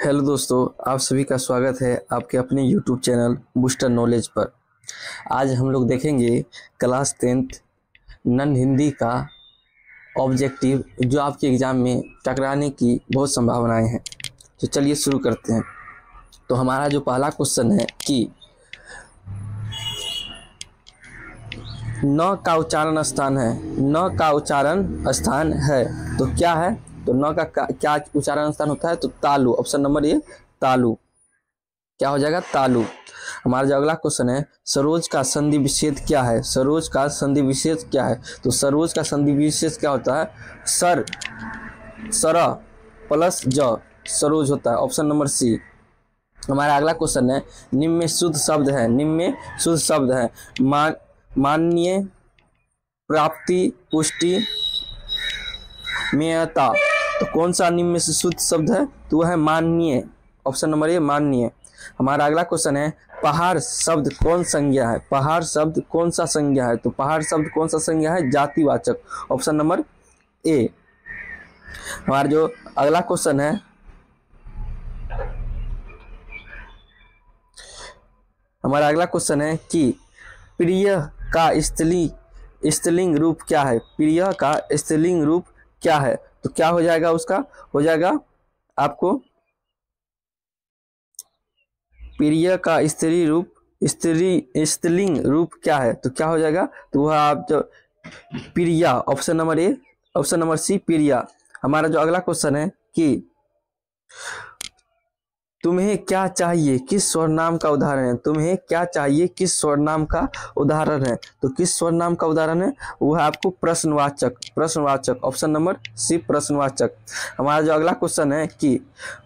Hello दोस्तों, आप सभी का स्वागत है आपके अपने यूट्यूब चैनल बूस्टर नॉलेज पर। आज हम लोग देखेंगे क्लास 10th नन हिंदी का ऑब्जेक्टिव जो आपके एग्ज़ाम में टकराने की बहुत संभावनाएं हैं। तो चलिए शुरू करते हैं। तो हमारा जो पहला क्वेश्चन है कि न का उच्चारण स्थान है, न का उच्चारण स्थान है तो क्या है? तो न का क्या उच्चारण स्थान होता है? तो तालु। ऑप्शन नंबर ए तालु। क्या हो जाएगा? तालु। हमारा जो अगला क्वेश्चन है, सरोज का संधि विच्छेद क्या है? सरोज का संधि विच्छेद क्या है? तो सरोज का संधि विच्छेद क्या होता है? सर प्लस ज सरोज होता है। Option number C. हमारा अगला क्वेश्चन है, निम्न में शुद्ध शब्द है, निम्न में शुद्ध शब्द है माननीय, प्राप्ति, पुष्टि, मेयता। तो कौन सा निम्न में से शुद्ध शब्द है? तो वह है माननीय। ऑप्शन नंबर ए माननीय। हमारा अगला क्वेश्चन है, पहाड़ शब्द कौन संज्ञा है? पहाड़ शब्द कौन सा संज्ञा है? तो पहाड़ शब्द कौन सा संज्ञा है? जातिवाचक। Option number A. हमारा जो अगला क्वेश्चन है, हमारा अगला क्वेश्चन है कि प्रिय का स्त्रीलिंग रूप क्या है? प्रिय का स्त्रीलिंग रूप क्या है? तो क्या हो जाएगा? उसका हो जाएगा आपको प्रिय का स्त्रीलिंग रूप क्या है? तो क्या हो जाएगा? तो वह आप जो प्रिया। Option number A, option number C प्रिया। हमारा जो अगला क्वेश्चन है कि तुम्हें क्या चाहिए किस सर्वनाम का उदाहरण है? तुम्हें क्या चाहिए किस सर्वनाम का उदाहरण है? तो किस सर्वनाम का उदाहरण है? वो है आपको प्रश्नवाचक। ऑप्शन नंबर सी प्रश्नवाचक। हमारा जो अगला क्वेश्चन है कि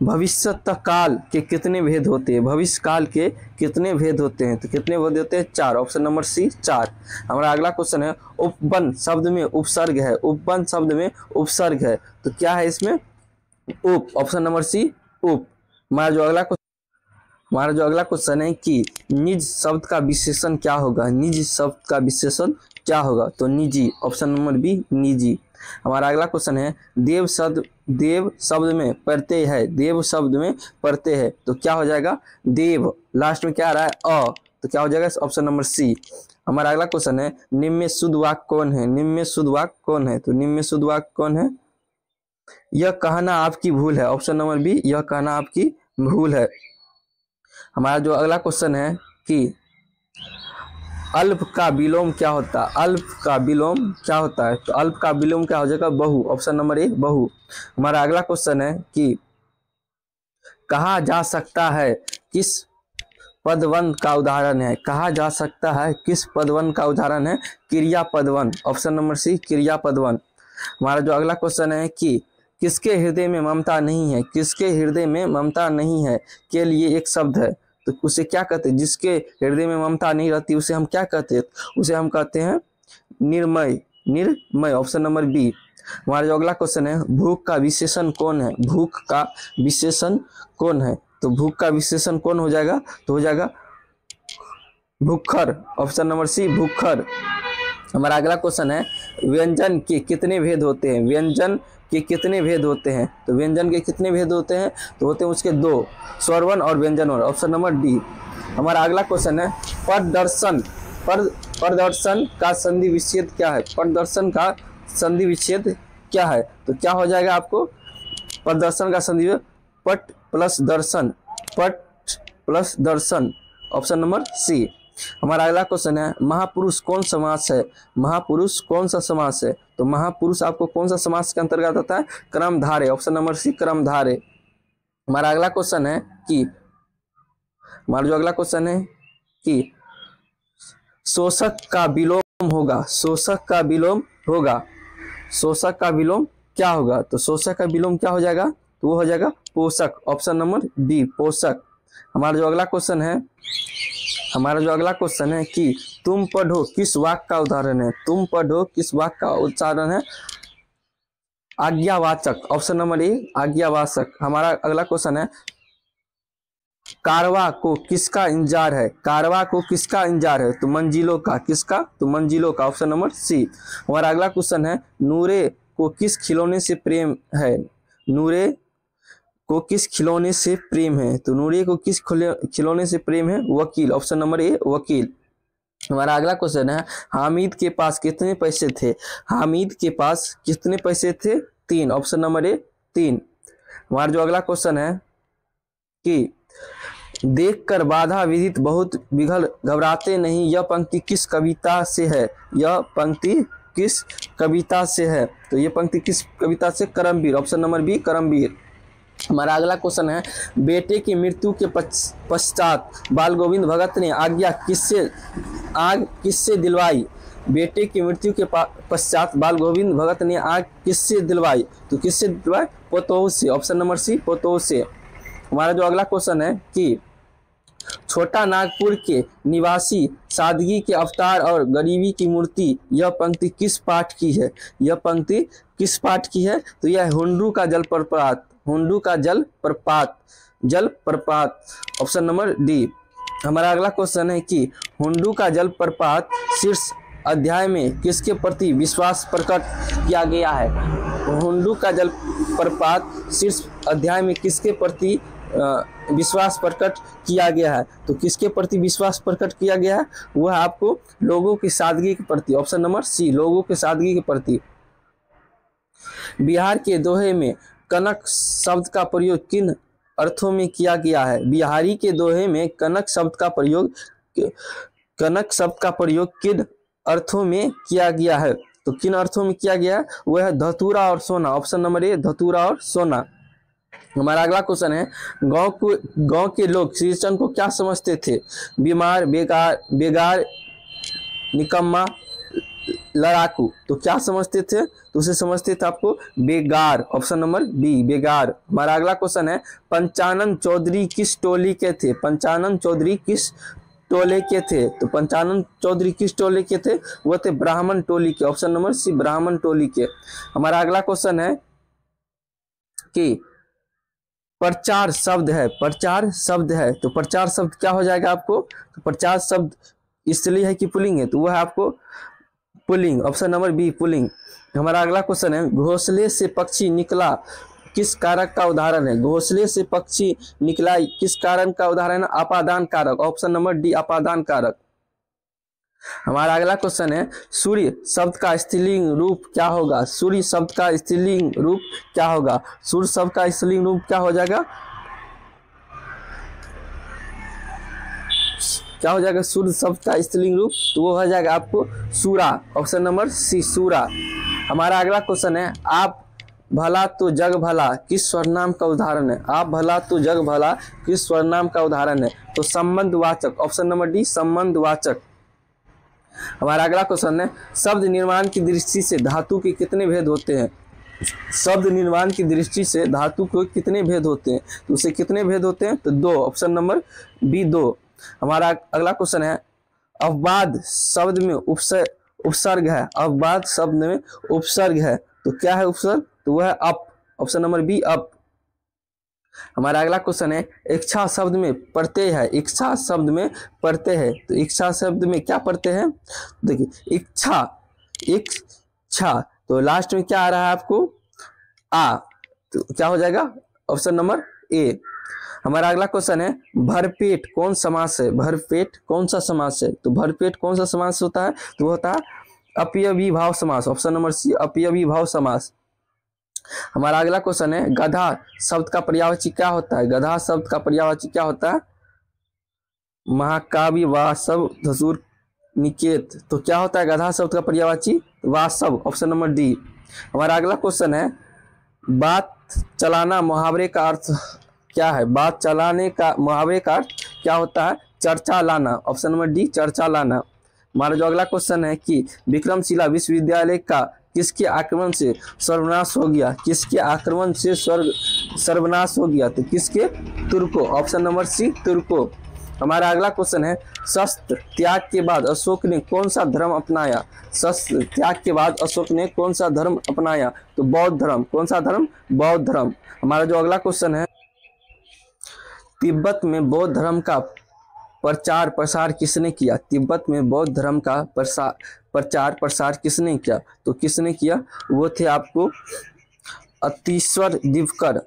भविष्य काल के कितने भेद होते हैं? भविष्य काल के कितने भेद होते हैं? तो कितने भेद होते हैं? 4। Option number C 4। हमारा अगला क्वेश्चन है, उपवन शब्द में उपसर्ग है, उपवन शब्द में उपसर्ग है तो क्या है इसमें? उप। ऑप्शन नंबर सी उप। हमारा जो अगला क्वेश्चन है कि निज शब्द का विशेषण क्या होगा? निज शब्द का विशेषण क्या होगा? तो निजी। ऑप्शन नंबर बी निजी। हमारा अगला क्वेश्चन है, देव शब्द में प्रत्यय है, देव शब्द में प्रत्यय है तो क्या हो जाएगा? देव। लास्ट में क्या आ रहा है? अ। तो क्या हो जाएगा? Option number C. हमारा अगला क्वेश्चन है, निम्न में शुद्ध वाक्य कौन है? निम्न में शुद्ध वाक्य कौन है? तो निम्न में शुद्ध वाक्य कौन है? यह कहना आपकी भूल है। ऑप्शन नंबर बी, यह कहना आपकी भूल है। हमारा जो अगला क्वेश्चन है कि अल्प का विलोम क्या होता है? अल्प का विलोम क्या होता है? तो अल्प का विलोम क्या हो जाएगा? बहु। ऑप्शन नंबर ए बहु। हमारा अगला क्वेश्चन है कि कहा जा सकता है किस पदवंत का उदाहरण है? कहा जा सकता है किस पदवंत का उदाहरण है? क्रिया पदवंत। ऑप्शन नंबर सी क्रिया पदवंत। हमारा जो अगला क्वेश्चन है कि किसके हृदय में ममता नहीं है? किसके हृदय में ममता नहीं है के लिए एक शब्द है तो उसे क्या कहते हैं? जिसके हृदय में ममता नहीं रहती उसे हम क्या कहते हैं? उसे हम कहते हैं निर्मय। Option number B. हमारा जो अगला क्वेश्चन है, भूख का विशेषण कौन है? भूख का विशेषण कौन है? तो भूख का विशेषण कौन हो जाएगा? तो हो जाएगा भूखर। ऑप्शन नंबर सी भूखर। हमारा अगला क्वेश्चन है, व्यंजन के कितने भेद होते हैं? व्यंजन के कितने भेद होते हैं? तो व्यंजन के कितने भेद होते हैं? तो होते हैं उसके 2, स्वरवन और व्यंजनवन। Option number D. हमारा अगला क्वेश्चन है, प्रदर्शन का संधि विच्छेद क्या है? प्रदर्शन का संधि विच्छेद क्या है? तो क्या हो जाएगा आपको? प्रदर्शन का संधि पट प्लस दर्शन, पट प्लस दर्शन। Option number C. हमारा अगला क्वेश्चन है, महापुरुष कौन समास है? महापुरुष कौन सा समास है? तो महापुरुष आपको कौन सा समास के अंतर्गत आता है? क्रमधारय। ऑप्शन नंबर सी क्रमधारय। हमारा अगला क्वेश्चन है कि हमारा जो अगला क्वेश्चन है कि शोषक का विलोम होगा, शोषक का विलोम होगा, शोषक का विलोम क्या होगा? तो शोषक का विलोम क्या हो जाएगा? तो वो हो जाएगा पोषक। ऑप्शन नंबर बी पोषक। हमारा जो अगला क्वेश्चन है कि तुम पढ़ो किस वाक्य का उदाहरण है? तुम पढ़ो किस वाक्य का उच्चारण है? आज्ञावाचक। ऑप्शन नंबर ए आज्ञावाचक। हमारा अगला क्वेश्चन है, कारवा को किसका इंतजार है? कारवा को किसका इंतजार है? तो मंजिलों का। किसका? तो मंजिलों का। Option number C. हमारा अगला क्वेश्चन है, नूरे को किस खिलौने से प्रेम है? नूरे को किस खिलौने से प्रेम है? तो नूरिया को किस खिलौने से प्रेम है? वकील। ऑप्शन नंबर ए वकील। हमारा अगला क्वेश्चन है हामिद के पास कितने पैसे थे? हामिद के पास कितने पैसे थे? 3। ऑप्शन नंबर ए 3। हमारा जो अगला क्वेश्चन है कि देखकर बाधा विदित बहुत विघल घबराते नहीं, यह पंक्ति किस कविता से है? यह पंक्ति किस कविता से है? तो यह पंक्ति किस कविता से? Karmaveer. Option number B Karmaveer. हमारा अगला क्वेश्चन है बेटे की मृत्यु के पश्चात बाल गोविंद भगत ने आग किससे दिलवाई? बेटे की मृत्यु के पश्चात बाल गोविंद भगत ने आग किससे दिलवाई? तो किससे दिलवाई? पोतोह से। ऑप्शन नंबर सी पोतोह से। हमारा जो अगला क्वेश्चन है कि छोटा नागपुर के निवासी सादगी के अवतार और गरीबी की मूर्ति, यह पंक्ति किस पाठ की है? यह पंक्ति किस पाठ की है? तो यह हुंडरू का जलप्रपात। हुंडरू का जलप्रपात। Option number D. हमारा अगला क्वेश्चन है कि हुंडरू का जलप्रपात शीर्ष अध्याय में किसके प्रति विश्वास प्रकट किया गया है? हुंडरू का जलप्रपात शीर्ष अध्याय में किसके प्रति विश्वास प्रकट किया गया है? तो किसके प्रति विश्वास प्रकट किया गया है? वह आपको लोगों की सादगी के प्रति। ऑप्शन नंबर सी लोगों की सादगी के प्रति। बिहार के दोहे में कनक शब्द का प्रयोग किन अर्थों में किया गया है? बिहारी के दोहे में कनक शब्द का प्रयोग किन अर्थों में किया गया है? तो किन अर्थों में किया गया है? वह है धतूरा और सोना। ऑप्शन नंबर ए धतूरा और सोना। हमारा अगला क्वेश्चन है गांव के लोग श्रीचंद को क्या समझते थे? बीमार, बेगार, निकम्मा, लड़ाकू। तो क्या समझते थे? तो उसे समझते थे आपको बेगार। ऑप्शन नंबर बी बेगार। हमारा अगला क्वेश्चन है पंचानन चौधरी किस टोली के थे? पंचानन चौधरी किस टोले के थे? तो पंचानन चौधरी किस टोले के थे? वो थे ब्राह्मण टोली के। ऑप्शन नंबर सी ब्राह्मण टोली के। हमारा अगला क्वेश्चन है कि प्रचार शब्द है। प्रचार शब्द है तो प्रचार शब्द क्या हो जाएगा आपको? तो प्रचार शब्द इसलिए है कि पुल्लिंग है तो वह है आपको पुल्लिंग। ऑप्शन नंबर बी पुल्लिंग। हमारा अगला क्वेश्चन है घोंसले से पक्षी निकला किस कारक का उदाहरण है? घोंसले से पक्षी निकला किस कारण का उदाहरण है? अपादान कारक। ऑप्शन नंबर डी अपादान कारक। हमारा अगला क्वेश्चन है सूर्य शब्द का स्त्रीलिंग रूप क्या होगा? सूर्य शब्द का स्त्रीलिंग रूप क्या होगा? सूर्य शब्द का स्त्रीलिंग रूप क्या हो जाएगा? क्या हो जाएगा सूर्य शब्द का स्त्रीलिंग रूप? तो वो हो जाएगा आपको सूरा। ऑप्शन नंबर सी सूरा। हमारा अगला क्वेश्चन है आप भला तो जग भला किस सर्वनाम का उदाहरण है? आप भला तो जग भला किस सर्वनाम का उदाहरण है? तो संबंधवाचक। ऑप्शन नंबर डी संबंधवाचक। हमारा अगला क्वेश्चन है शब्द निर्माण की दृष्टि से धातु के कितने भेद होते हैं? शब्द निर्माण की दृष्टि से धातु को कितने भेद होते हैं? तो उसे कितने भेद होते हैं? तो 2। Option number B 2। हमारा अगला क्वेश्चन है अपवाद शब्द में उपसर्ग है। अपवाद शब्द में उपसर्ग है तो क्या है उपसर्ग? तो वह है up. Option number be up. हमारा अगला क्वेश्चन है इच्छा शब्द में प्रत्यय है। इच्छा शब्द में प्रत्यय है तो इच्छा शब्द में क्या प्रत्यय है? देखिए इच्छा तो लास्ट में क्या आ रहा है आपको? आ। तो क्या हो जाएगा? Option number A. हमारा अगला क्वेश्चन है भरपेट कौन समास है? भरपेट कौन सा समास है? तो भरपेट कौन सा समास होता है? तो होता है अपयवीभाव समास। ऑप्शन नंबर सी अपयवीभाव समास। हमारा अगला क्वेश्चन है गधा शब्द का पर्यायवाची क्या होता है? गधा शब्द का पर्यायवाची क्या होता है? महाकाव्य वासव धसूर निकेत। तो क्या होता है गधा शब्द का पर्यायवाची? वासव। Option number D. हमारा अगला क्वेश्चन है बात चलाना मुहावरे का अर्थ क्या है? बात चलाने का मुहावरे का अर्थ क्या होता है? चर्चा लाना। ऑप्शन नंबर डी चर्चा लाना। हमारा जो अगला क्वेश्चन है कि विक्रमशिला विश्वविद्यालय का किसके आक्रमण से सर्वनाश हो गया? किसके आक्रमण से सर्वनाश हो गया? तो किसके? तुर्को। ऑप्शन नंबर सी तुर्को। हमारा अगला क्वेश्चन है शस्त्र त्याग के बाद अशोक ने कौन सा धर्म अपनाया? शस्त्र त्याग के बाद अशोक ने कौन सा धर्म अपनाया? तो बौद्ध धर्म। कौन सा धर्म? बौद्ध धर्म। हमारा जो अगला क्वेश्चन है तिब्बत में बौद्ध धर्म का प्रचार प्रसार किसने किया? तिब्बत में बौद्ध धर्म का प्रचार प्रसार किसने किया? तो किसने किया? वो थे आपको अतीश्वर दिवकर।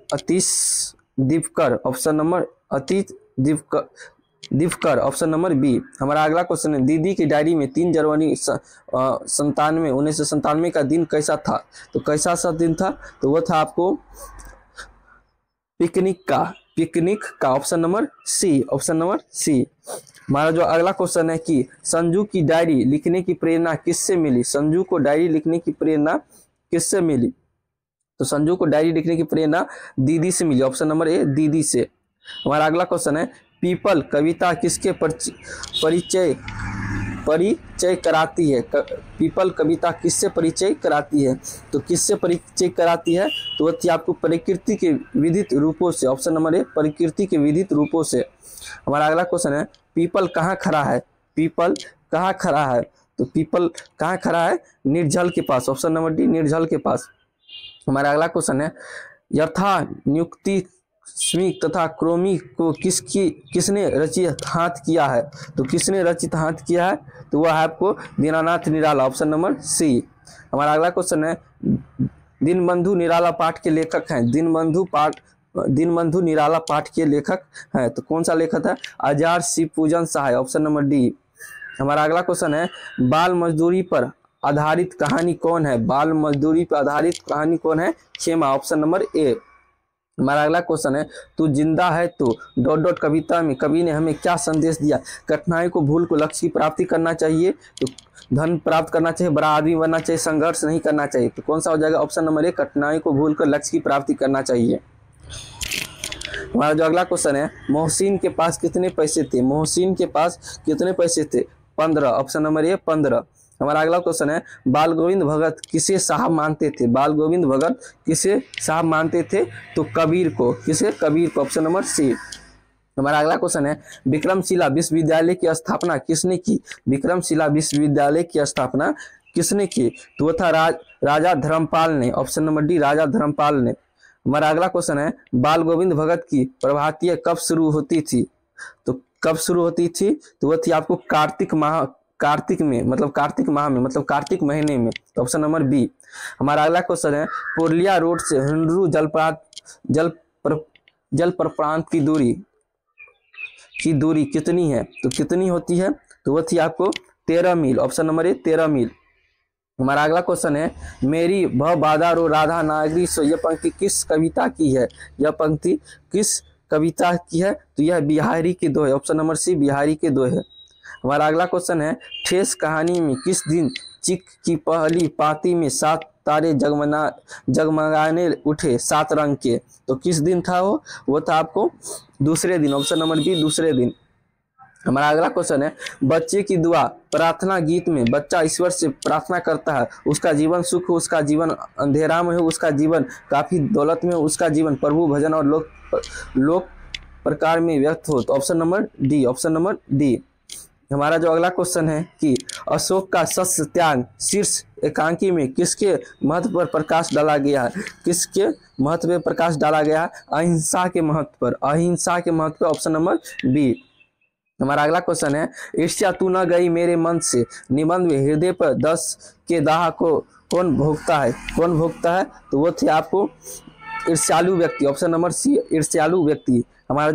दिवकर, ऑप्शन नंबर अतीत दिवकर, दिवकर, ऑप्शन नंबर बी। हमारा अगला क्वेश्चन है, दीदी की डायरी में 3 जनवरी 1997 का दिन कैसा था? तो कैसा सा दिन था? तो वो था आपको पिकनिक का option number C, option number C. हमारा जो अगला क्वेश्चन है कि संजू की डायरी लिखने की प्रेरणा किससे मिली? संजू को डायरी लिखने की प्रेरणा किससे मिली? तो संजू को डायरी लिखने की प्रेरणा दीदी से मिली, ऑप्शन नंबर ए, दीदी से। हमारा अगला क्वेश्चन है, पीपल कविता किसके परिचय कराती है? पीपल कविता किससे परिचय कराती है? तो किससे परिचय कराती है? तो वह थी आपको प्रकृति के विविध रूपों से, ऑप्शन नंबर ए, प्रकृति के विविध रूपों से। हमारा अगला क्वेश्चन है, पीपल कहाँ खड़ा है? पीपल कहाँ खड़ा है? तो पीपल कहाँ खड़ा है? निर्जल के पास, ऑप्शन नंबर डी, निर्जल के पास। हमारा अगला क्वेश्चन है, यथा नियुक्ति स्मिक तथा क्रोमी को किसने रचित हाथ किया है? तो किसने रचित हाथ किया है? तो वह है आपको दीनानाथ निराला, ऑप्शन नंबर सी। हमारा अगला क्वेश्चन है, दीनबंधु निराला पाठ के लेखक हैं? दीनबंधु निराला पाठ के लेखक हैं, तो कौन सा लेखक है? आचार्य शिवपूजन सहाय, ऑप्शन नंबर डी। हमारा अगला क्वेश्चन है, बाल मजदूरी पर आधारित कहानी कौन है? बाल मजदूरी पर आधारित कहानी कौन है? खेमा, ऑप्शन नंबर ए। हमारा अगला क्वेश्चन है, तू जिंदा है तो ... कविता में कवि ने हमें क्या संदेश दिया? कठिनाई को भूल को लक्ष्य की प्राप्ति करना चाहिए, तो धन प्राप्त करना चाहिए, बड़ा आदमी बनना चाहिए, संघर्ष नहीं करना चाहिए। तो कौन सा हो जाएगा? ऑप्शन नंबर ए, कठिनाई को भूल कर लक्ष्य की प्राप्ति करना चाहिए। हमारा जो अगला क्वेश्चन है, मोहसिन के पास कितने पैसे थे? मोहसिन के पास कितने पैसे थे? 15, ऑप्शन नंबर ए, 15। हमारा अगला क्वेश्चन है, बाल गोविंद भगत किसे साहब मानते थे? बाल गोविंद भगत किसे साहब मानते थे? तो कबीर को। किसे? कबीर को, ऑप्शन नंबर सी। हमारा अगला क्वेश्चन है, विक्रमशिला विश्वविद्यालय की स्थापना किसने की? विक्रमशिला विश्वविद्यालय की स्थापना किसने की? तो वो था राजा धर्मपाल ने, ऑप्शन नंबर डी, राजा धर्मपाल ने। हमारा अगला क्वेश्चन है, बाल गोविंद भगत की प्रभातियां कब शुरू होती थी? तो कब शुरू होती थी? तो वह थी आपको कार्तिक माह में, मतलब कार्तिक महीने में, तो ऑप्शन नंबर बी। हमारा अगला क्वेश्चन है, पुरलिया रोड से हुंडरू जलप्रपात की दूरी कितनी है? तो कितनी होती है? तो वह थी आपको 13 मील, ऑप्शन नंबर ए, 13 मील। हमारा अगला क्वेश्चन है, मेरी भ बाधा रो राधा नागरी सो, यह पंक्ति किस कविता की है? यह पंक्ति किस कविता की है? तो यह बिहारी के दो है, ऑप्शन नंबर सी, बिहारी के दो है। हमारा अगला क्वेश्चन है, ठेस कहानी में किस दिन चिक की पहली पाती में 7 तारे जगमगाने उठे 7 रंग के? तो किस दिन था वो था आपको दूसरे दिन, ऑप्शन नंबर बी, दूसरे दिन। हमारा अगला क्वेश्चन है, बच्चे की दुआ प्रार्थना गीत में बच्चा ईश्वर से प्रार्थना करता है, उसका जीवन सुख हो, उसका जीवन अंधेरा में हो, उसका जीवन काफी दौलत में हो, उसका जीवन प्रभु भजन और लोक प्रकार में व्यक्त हो। तो option number D, option number D. हमारा जो अगला क्वेश्चन है कि अशोक का सत्य त्याग शीर्ष एकांकी में किसके महत्व पर प्रकाश डाला गया है? किसके महत्व पर प्रकाश डाला गया है? अहिंसा के महत्व पर, अहिंसा के महत्व पर, ऑप्शन नंबर बी। हमारा अगला क्वेश्चन है, ईर्ष्या तू न गई मेरे मन से निबंध में हृदय पर 10 के दाह को कौन भोगता है? कौन भोगता है? तो वो थे आपको ईर्ष्यालु व्यक्ति, ऑप्शन नंबर सी, ईर्ष्यालु व्यक्ति। हमारा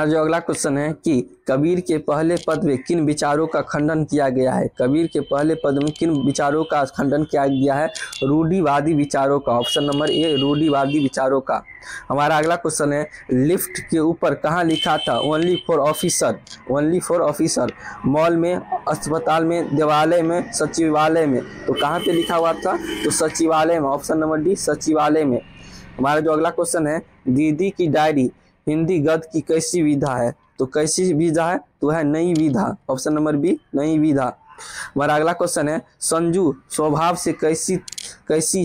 जो अगला क्वेश्चन है कि कबीर के पहले पद में किन विचारों का खंडन किया गया है? कबीर के पहले पद में किन विचारों का खंडन किया गया है? रूढ़िवादी विचारों का, ऑप्शन नंबर ए, रूढ़िवादी विचारों का। हमारा अगला क्वेश्चन है, लिफ्ट के ऊपर कहाँ लिखा था? Only for officer, only for officer. Mall में, अस्पताल में, देवालय में, सचिवालय में, तो कहाँ पे लिखा हुआ था? तो सचिवालय में, ऑप्शन नंबर डी, सचिवालय में। हमारा जो अगला क्वेश्चन है, दीदी की डायरी हिंदी गद्य की कैसी विधा है? तो कैसी विधा है? तो है नई विधा, ऑप्शन नंबर बी, नई विधा। हमारा अगला क्वेश्चन है, संजू स्वभाव से कैसी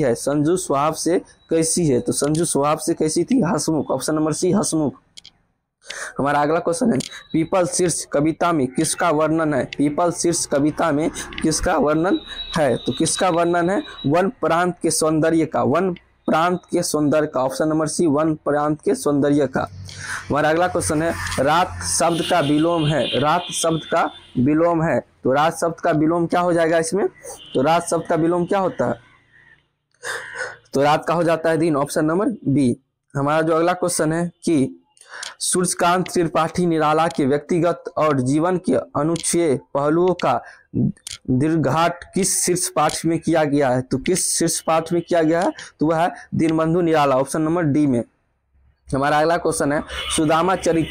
है? संजू स्वभाव से कैसी है? तो संजू स्वभाव से कैसी थी? हंसमुख, ऑप्शन नंबर सी, हंसमुख। हमारा अगला क्वेश्चन है, पीपल शीर्ष कविता में किसका वर्णन है? पीपल शीर्ष कविता में किसका वर्णन है? तो किसका वर्णन है? वन प्रांत के सौंदर्य का, वन प्रांत के सौंदर्य का, ऑप्शन नंबर सी, वन प्रांत के सौंदर्य का। हमारा अगला क्वेश्चन है, रात शब्द का विलोम है, रात शब्द का विलोम है, तो रात शब्द का विलोम क्या हो जाएगा इसमें? तो रात शब्द का विलोम क्या होता है? तो रात का हो जाता है दिन, ऑप्शन नंबर बी। हमारा जो अगला क्वेश्चन है कि सूर्यकांत त्रिपाठी निराला के व्यक्तिगत और जीवन के अनुच्छेद पहलुओं का दीर्घाट किस शीर्ष पाठ में किया गया है? तो किस शीर्ष पाठ में किया गया है? तो वह है दीनबंधु निराला, ऑप्शन नंबर डी में। हमारा अगला क्वेश्चन है सुदामा चरित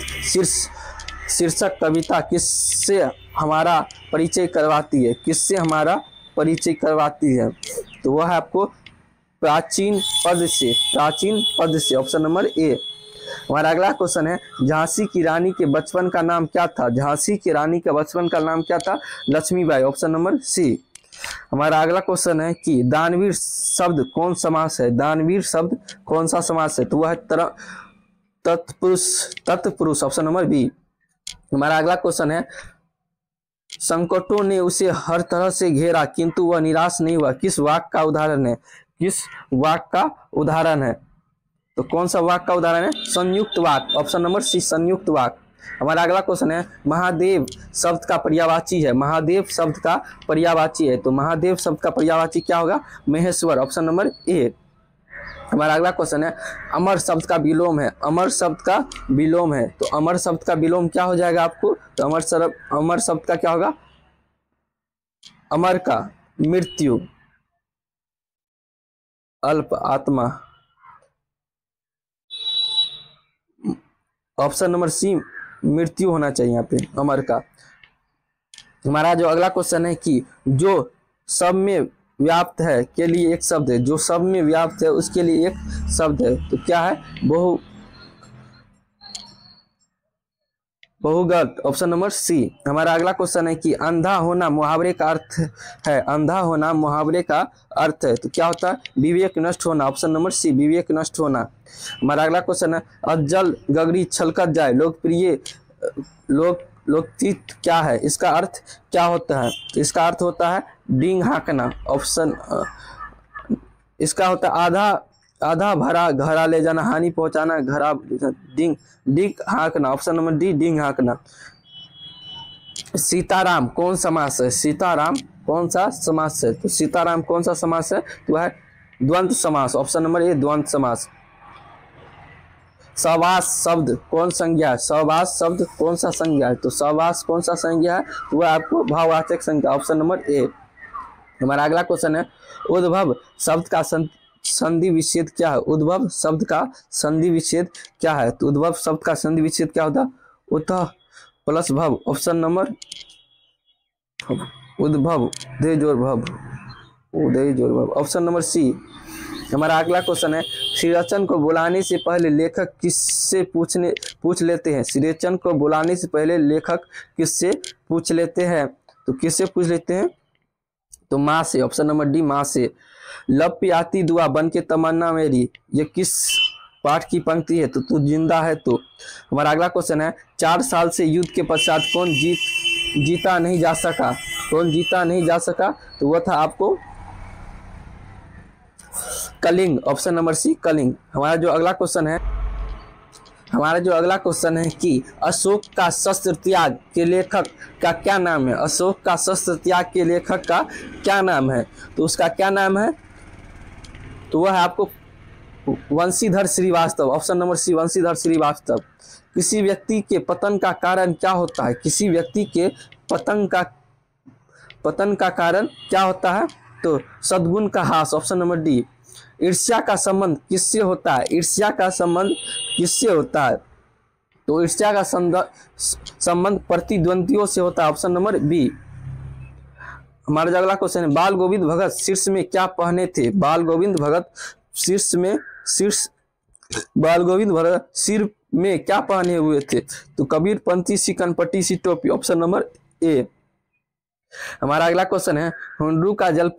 शीर्षक कविता किससे हमारा परिचय करवाती है? किससे हमारा परिचय करवाती है? तो वह है आपको प्राचीन पद से, ऑप्शन नंबर ए। हमारा अगला क्वेश्चन है झांसी की रानी के बचपन का नाम क्या था? झांसी की रानी का बचपन का नाम क्या था? Lakshmibai, option number C. हमारा अगला क्वेश्चन है कि दानवीर शब्द कौन समास है? दानवीर शब्द कौन सा समास है? तो वह है तत्पुरुष, ऑप्शन नंबर बी। हमारा अगला क्वेश्चन है संकटों ने उसे हर तरह से घेरा किंतु वह निराश नहीं हुआ, किस वाक्य का उदाहरण है? किस वाक्य का उदाहरण है? तो कौन सा वाक्य का उदाहरण है? संयुक्त वाक्य, ऑप्शन नंबर सी, संयुक्त वाक्य। हमारा अगला क्वेश्चन है महादेव शब्द का पर्यायवाची है। महादेव शब्द का पर्यायवाची है, तो महादेव शब्द का पर्यायवाची क्या होगा? Maheshwar, option number A. हमारा अगला क्वेश्चन है अमर शब्द का विलोम है। अमर शब्द का विलोम है, तो अमर शब्द का विलोम क्या हो जाएगा आपको? तो अमर शब्द का क्या होगा? अमर का मृत्यु, अल्प आत्मा, ऑप्शन नंबर सी मृत्यु होना चाहिए यहाँ पे अमर का। हमारा जो अगला क्वेश्चन है कि जो सब में व्याप्त है के लिए एक शब्द है। जो सब में व्याप्त है उसके लिए एक शब्द है, तो क्या है? बहुगत, ऑप्शन नंबर सी। हमारा अगला क्वेश्चन है कि अंधा होना मुहावरे का अर्थ है। अंधा होना मुहावरे का अर्थ है, तो क्या होता है? विवेक नष्ट होना, ऑप्शन नंबर सी, विवेक नष्ट होना। हमारा अगला क्वेश्चन है अज्जल गगरी छलकत जाए लोकप्रिय लोकतीत क्या है? इसका अर्थ क्या होता है? इसका अर्थ होता है डींग हाँकना, ऑप्शन इसका होता है आधा भरा घड़ा ले जाना, हानि पहुंचाना, घड़ा डिंग हाँकना, ऑप्शन नंबर डी, डिंग हाँकना। सीताराम कौन समास है? सीताराम कौन सा समास है? तो सीताराम कौन सा समास है? तो वह द्वंद्व समास, ऑप्शन नंबर ए, द्वंद्व समास। सहवास शब्द कौन संज्ञा है? सहवास शब्द कौन सा संज्ञा है? तो सहवास कौन सा संज्ञा है? तो वह आपको भाववाचक संज्ञा, ऑप्शन नंबर ए। हमारा अगला क्वेश्चन है उद्भव शब्द का संधि विच्छेद क्या है? उद्भव शब्द का संधि विच्छेद क्या है? तो उद्भव शब्द का संधि विच्छेद क्या होता है? उतः प्लस भव, ऑप्शन नंबर उद्भव उदय जोर भव, ऑप्शन नंबर सी। हमारा अगला क्वेश्चन है श्रीरचन को बुलाने से पहले लेखक किससे पूछ लेते हैं? श्रीरचन को बुलाने से पहले लेखक किससे पूछ लेते हैं? तो किससे पूछ लेते हैं? तो माँ से, ऑप्शन नंबर डी, माँ से। लब पे आती दुआ बन के तमन्ना मेरी, ये किस पाठ की पंक्ति है? तो तू जिंदा है तो। हमारा अगला क्वेश्चन है 4 साल से युद्ध के पश्चात कौन जीता नहीं जा सका? कौन जीता नहीं जा सका? तो वह था आपको Kalinga, option number C, Kalinga. हमारा जो अगला क्वेश्चन है कि अशोक का शस्त्र त्याग के लेखक का क्या नाम है? अशोक का शस्त्र त्याग के लेखक का क्या नाम है? तो उसका क्या नाम है? तो वह है आपको Vanshidhar Srivastava, option number C, Vanshidhar Srivastava. किसी व्यक्ति के पतन का कारण क्या होता है? किसी व्यक्ति के पतन का कारण क्या होता है? तो सद्गुण का ह्रास, ऑप्शन नंबर डी। ईर्ष्या का संबंध किससे होता है? ईर्ष्या का संबंध किससे होता है? तो ईर्ष्या का संबंध प्रतिद्वंदियों से होता है, ऑप्शन नंबर बी। हमारा जो अगला क्वेश्चन है बाल गोविंद भगत शीर्ष में क्या पहने थे? बाल गोविंद भगत सिर में क्या पहने हुए थे? तो कबीर पंथी सी कनपट्टी सी टोपी, ऑप्शन नंबर ए। हमारा अगला क्वेश्चन है हुंडरू का जल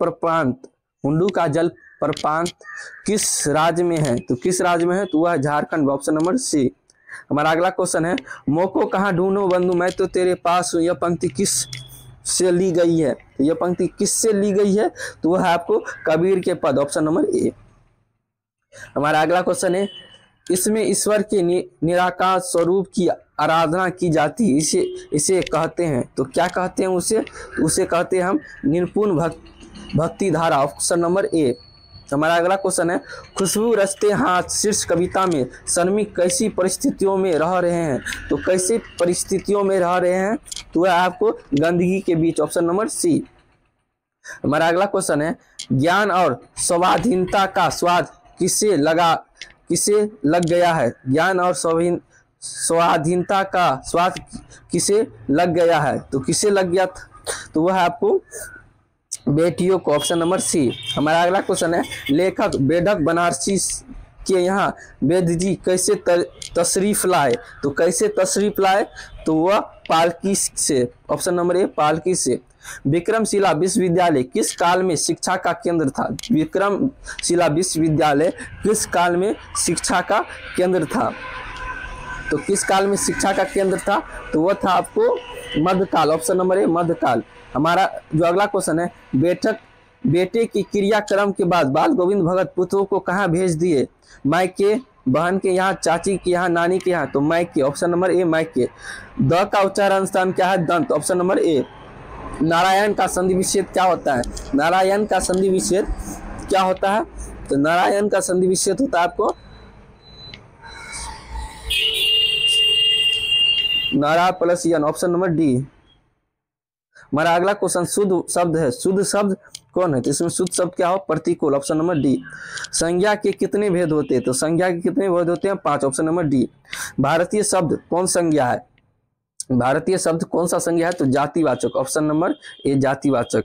प्रपात किस राज्य में है? तो किस राज्य में है? तो वह झारखंड, ऑप्शन नंबर सी। हमारा अगला क्वेश्चन है मोको कहाँ ढूंढूं बंधु मैं तो तेरे पास हूं, यह पंक्ति किस से ली गई है? तो यह पंक्ति किससे ली गई है? तो वह है आपको कबीर के पद, ऑप्शन नंबर ए। हमारा अगला क्वेश्चन है इसमें ईश्वर के निराकार स्वरूप की आराधना की जाती है, इसे कहते हैं। तो क्या कहते हैं उसे? कहते हैं हम निर्पुण भक्ति धारा, ऑप्शन नंबर ए। हमारा अगला क्वेश्चन है, खुशबू रचते हाथ शीर्ष कविता में श्रमिक कैसी परिस्थितियों में रह रहे हैं? तो कैसे परिस्थितियों में रह रहे हैं? तो वह आपको गंदगी के बीच, ऑप्शन नंबर सी। हमारा अगला क्वेश्चन है, ज्ञान और स्वाधीनता का स्वाद किसे लग गया है? ज्ञान और स्वाधीनता का स्वाद किसे लग गया है? तो किसे लग गया था? तो वह आपको बेटियों को, ऑप्शन नंबर सी। हमारा अगला क्वेश्चन है, लेखक बेढक बनारसी के यहाँ वेद जी कैसे तशरीफ लाए? तो कैसे तशरीफ लाए? तो वह पालकी से, ऑप्शन नंबर ए पालकी से। विक्रमशिला विश्वविद्यालय किस काल में शिक्षा का केंद्र था? विक्रमशिला विश्वविद्यालय किस काल में शिक्षा का केंद्र था? तो किस काल में शिक्षा का केंद्र था? तो वह था आपको मध्यकाल, ऑप्शन नंबर ए मध्यकाल। हमारा जो अगला क्वेश्चन है, बेटे की क्रियाक्रम के बाद बाल गोविंद भगत पुत्रों को कहाँ भेज दिए? मायके, बहन के यहाँ, चाची के यहाँ, नानी के यहाँ। तो मायके, ऑप्शन नंबर ए मायके। द का उच्चारण स्थान क्या है? दंत, ऑप्शन नंबर ए। नारायण का संधि विच्छेद क्या होता है? नारायण का संधि विच्छेद क्या होता है? तो नारायण का संधि विच्छेद होता है आपको नारा प्लस यन, ऑप्शन नंबर डी। हमारा अगला क्वेश्चन, शुद्ध शब्द है। शुद्ध शब्द कौन है? तो इसमें शुद्ध शब्द क्या हो? प्रतिकूल, ऑप्शन नंबर डी। संज्ञा के कितने भेद होते हैं? तो संज्ञा के कितने भेद होते हैं? 5, ऑप्शन नंबर डी। भारतीय शब्द कौन संज्ञा है? भारतीय शब्द कौन सा संज्ञा है? तो जातिवाचक, ऑप्शन नंबर ए जातिवाचक।